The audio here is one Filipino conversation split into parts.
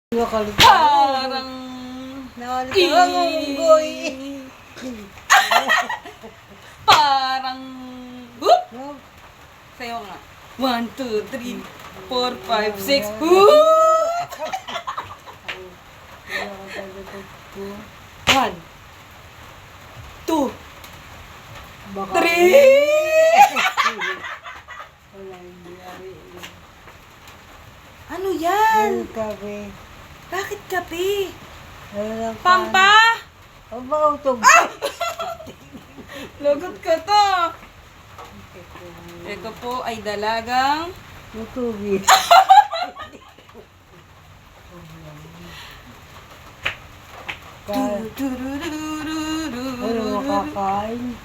Parang Unggoy. Parang sayo nga. 1, 2, 3, 4, 5, 6. 1, 2, 3. Ano yan? Kape. Bakit kape? Pampa. Pampa? Aba, utog. Lagot ka to. Ito po ay dalagang Utubi. Ano makakain?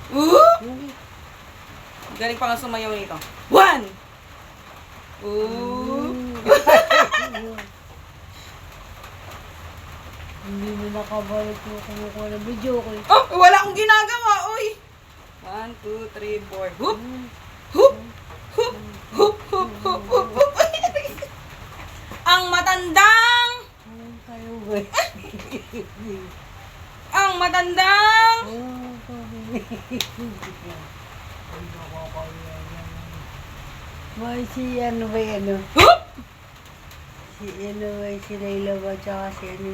Galing pa nga sumayaw nito. 1! Hindi mo nakabalik mo kumukuha ng video ko. Oh, wala akong ginagawa, oy. 1, 2, 3, 4. Hoop! Hoop! Hoop! Hoop! Hoop! Hoop! Hoop! Hoop! Ang matandang! Kayo ba? Ang matandang! May si ano ba yan? Hoop! Si ano ba si Layla ba tsaka si ano